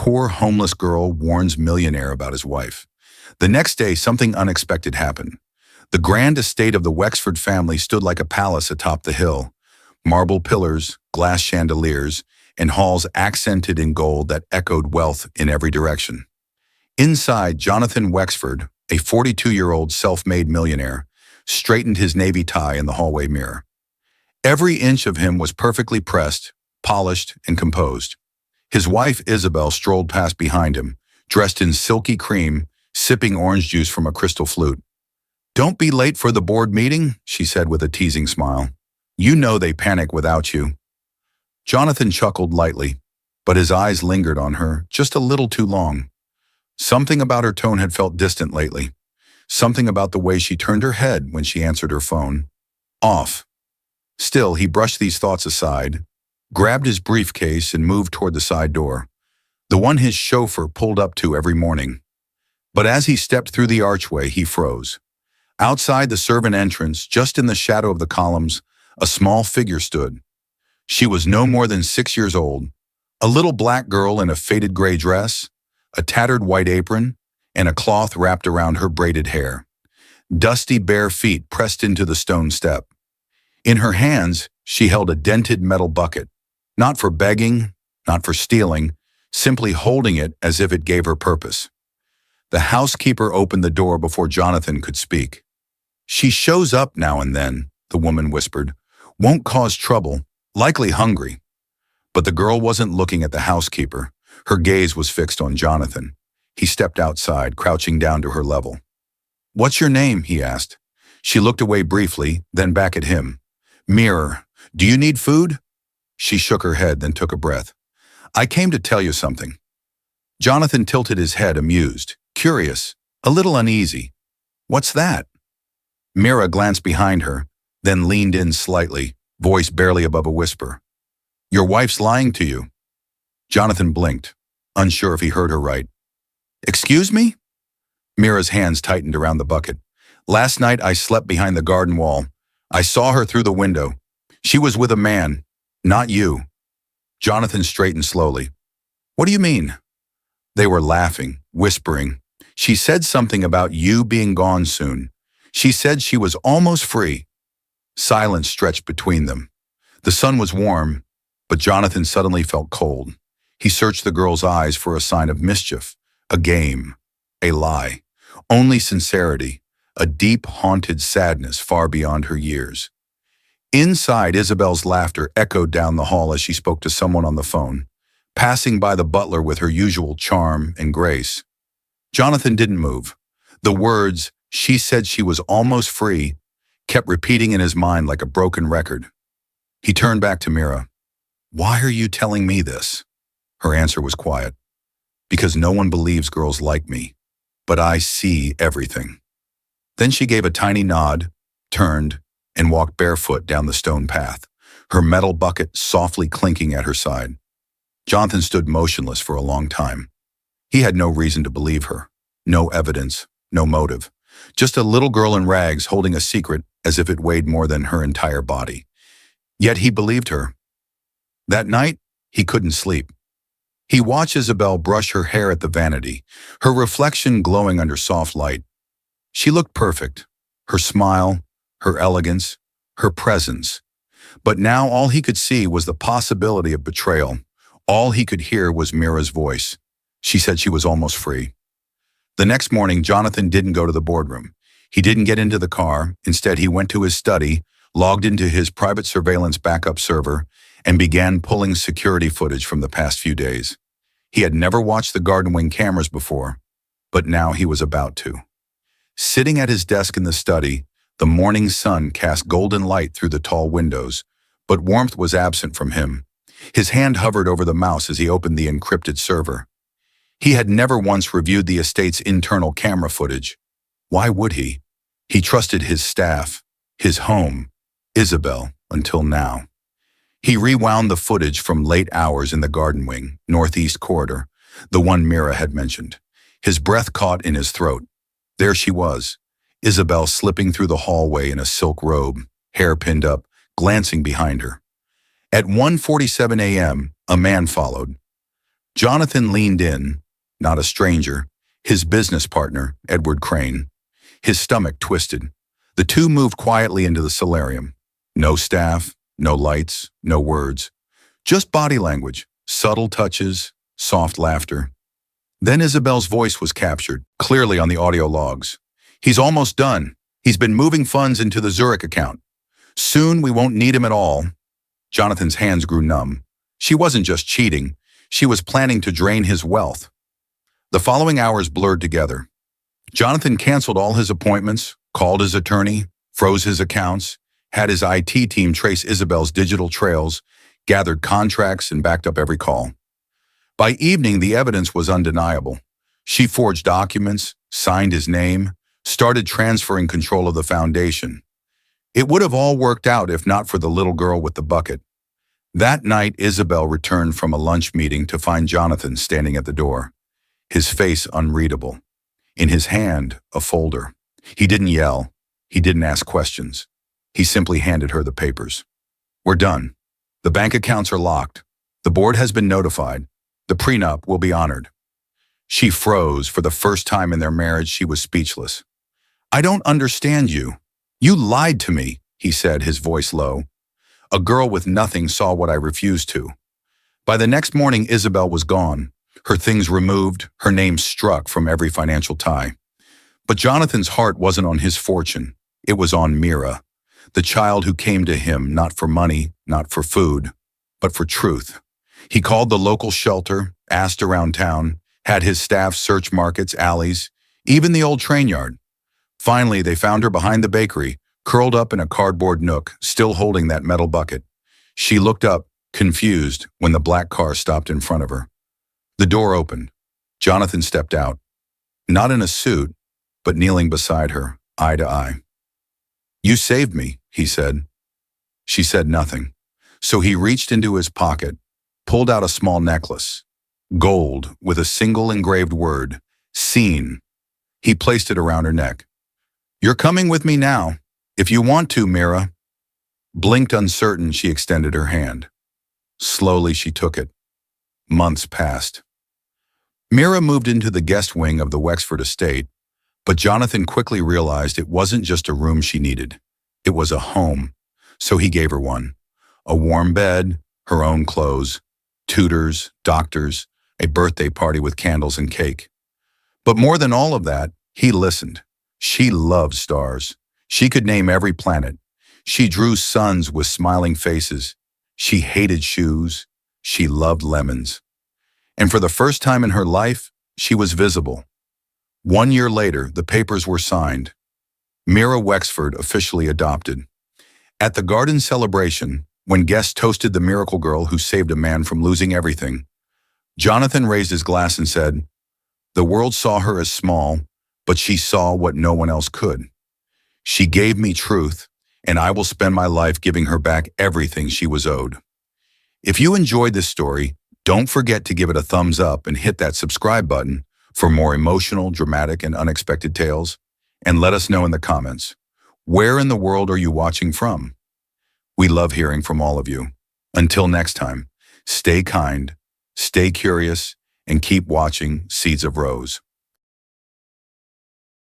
Poor homeless girl warns millionaire about his wife. The next day, something unexpected happened. The grand estate of the Wexford family stood like a palace atop the hill. Marble pillars, glass chandeliers, and halls accented in gold that echoed wealth in every direction. Inside, Jonathan Wexford, a 42-year-old self-made millionaire, straightened his navy tie in the hallway mirror. Every inch of him was perfectly pressed, polished, and composed. His wife, Isabel, strolled past behind him, dressed in silky cream, sipping orange juice from a crystal flute. "Don't be late for the board meeting," she said with a teasing smile. "You know they panic without you." Jonathan chuckled lightly, but his eyes lingered on her just a little too long. Something about her tone had felt distant lately. Something about the way she turned her head when she answered her phone. Off. Still, he brushed these thoughts aside, grabbed his briefcase, and moved toward the side door, the one his chauffeur pulled up to every morning. But as he stepped through the archway, he froze. Outside the servant entrance, just in the shadow of the columns, a small figure stood. She was no more than 6 years old, a little black girl in a faded gray dress, a tattered white apron, and a cloth wrapped around her braided hair. Dusty bare feet pressed into the stone step. In her hands, she held a dented metal bucket, not for begging, not for stealing, simply holding it as if it gave her purpose. The housekeeper opened the door before Jonathan could speak. "She shows up now and then," the woman whispered. "Won't cause trouble, likely hungry." But the girl wasn't looking at the housekeeper. Her gaze was fixed on Jonathan. He stepped outside, crouching down to her level. "What's your name?" he asked. She looked away briefly, then back at him. "Mirror, do you need food?" She shook her head, then took a breath. "I came to tell you something." Jonathan tilted his head, amused, curious, a little uneasy. "What's that?" Mira glanced behind her, then leaned in slightly, voice barely above a whisper. "Your wife's lying to you." Jonathan blinked, unsure if he heard her right. "Excuse me?" Mira's hands tightened around the bucket. "Last night I slept behind the garden wall. I saw her through the window. She was with a man, not you." Jonathan straightened slowly. "What do you mean?" They were laughing, whispering. "She said something about you being gone soon. She said she was almost free." Silence stretched between them. The sun was warm, but Jonathan suddenly felt cold. He searched the girl's eyes for a sign of mischief, a game, a lie. Only sincerity, a deep, haunted sadness far beyond her years. Inside, Isabel's laughter echoed down the hall as she spoke to someone on the phone, passing by the butler with her usual charm and grace. Jonathan didn't move. The words, "She said she was almost free," kept repeating in his mind like a broken record. He turned back to Mira. "Why are you telling me this?" Her answer was quiet. "Because no one believes girls like me, but I see everything." Then she gave a tiny nod, turned, and walked barefoot down the stone path, her metal bucket softly clinking at her side. Jonathan stood motionless for a long time. He had no reason to believe her, no evidence, no motive. Just a little girl in rags holding a secret as if it weighed more than her entire body. Yet he believed her. That night, he couldn't sleep. He watched Isabel brush her hair at the vanity, her reflection glowing under soft light. She looked perfect, her smile, her elegance, her presence. But now all he could see was the possibility of betrayal. All he could hear was Mira's voice. She said she was almost free. The next morning, Jonathan didn't go to the boardroom. He didn't get into the car. Instead, he went to his study, logged into his private surveillance backup server, and began pulling security footage from the past few days. He had never watched the garden wing cameras before, but now he was about to. Sitting at his desk in the study, the morning sun cast golden light through the tall windows, but warmth was absent from him. His hand hovered over the mouse as he opened the encrypted server. He had never once reviewed the estate's internal camera footage. Why would he? He trusted his staff, his home, Isabel, until now. He rewound the footage from late hours in the garden wing, northeast corridor, the one Mira had mentioned. His breath caught in his throat. There she was, Isabel slipping through the hallway in a silk robe, hair pinned up, glancing behind her. At 1:47 a.m., a man followed. Jonathan leaned in, not a stranger, his business partner, Edward Crane. His stomach twisted. The two moved quietly into the solarium. No staff, no lights, no words. Just body language, subtle touches, soft laughter. Then Isabel's voice was captured, clearly on the audio logs. "He's almost done. He's been moving funds into the Zurich account. Soon we won't need him at all." Jonathan's hands grew numb. She wasn't just cheating. She was planning to drain his wealth. The following hours blurred together. Jonathan canceled all his appointments, called his attorney, froze his accounts, had his IT team trace Isabel's digital trails, gathered contracts, and backed up every call. By evening, the evidence was undeniable. She forged documents, signed his name, started transferring control of the foundation. It would have all worked out if not for the little girl with the bucket. That night, Isabel returned from a lunch meeting to find Jonathan standing at the door, his face unreadable. In his hand, a folder. He didn't yell. He didn't ask questions. He simply handed her the papers. "We're done. The bank accounts are locked. The board has been notified. The prenup will be honored." She froze. For the first time in their marriage, she was speechless. "I don't understand you. You lied to me," he said, his voice low. "A girl with nothing saw what I refused to." By the next morning, Isabel was gone, her things removed, her name struck from every financial tie. But Jonathan's heart wasn't on his fortune. It was on Mira, the child who came to him not for money, not for food, but for truth. He called the local shelter, asked around town, had his staff search markets, alleys, even the old train yard. Finally, they found her behind the bakery, curled up in a cardboard nook, still holding that metal bucket. She looked up, confused, when the black car stopped in front of her. The door opened. Jonathan stepped out, not in a suit, but kneeling beside her, eye to eye. "You saved me," he said. She said nothing. So he reached into his pocket, pulled out a small necklace, gold with a single engraved word, "Seen." He placed it around her neck. "You're coming with me now, if you want to, Mira." Blinked uncertain, she extended her hand. Slowly she took it. Months passed. Mira moved into the guest wing of the Wexford estate, but Jonathan quickly realized it wasn't just a room she needed. It was a home, so he gave her one. A warm bed, her own clothes, tutors, doctors, a birthday party with candles and cake. But more than all of that, he listened. She loved stars. She could name every planet. She drew suns with smiling faces. She hated shoes. She loved lemons. And for the first time in her life, she was visible. 1 year later, the papers were signed. Mira Wexford officially adopted. At the garden celebration, when guests toasted the miracle girl who saved a man from losing everything, Jonathan raised his glass and said, "The world saw her as small, but she saw what no one else could. She gave me truth, and I will spend my life giving her back everything she was owed." If you enjoyed this story, don't forget to give it a thumbs up and hit that subscribe button for more emotional, dramatic, and unexpected tales. And let us know in the comments, where in the world are you watching from? We love hearing from all of you. Until next time, stay kind, stay curious, and keep watching Seeds of Rose.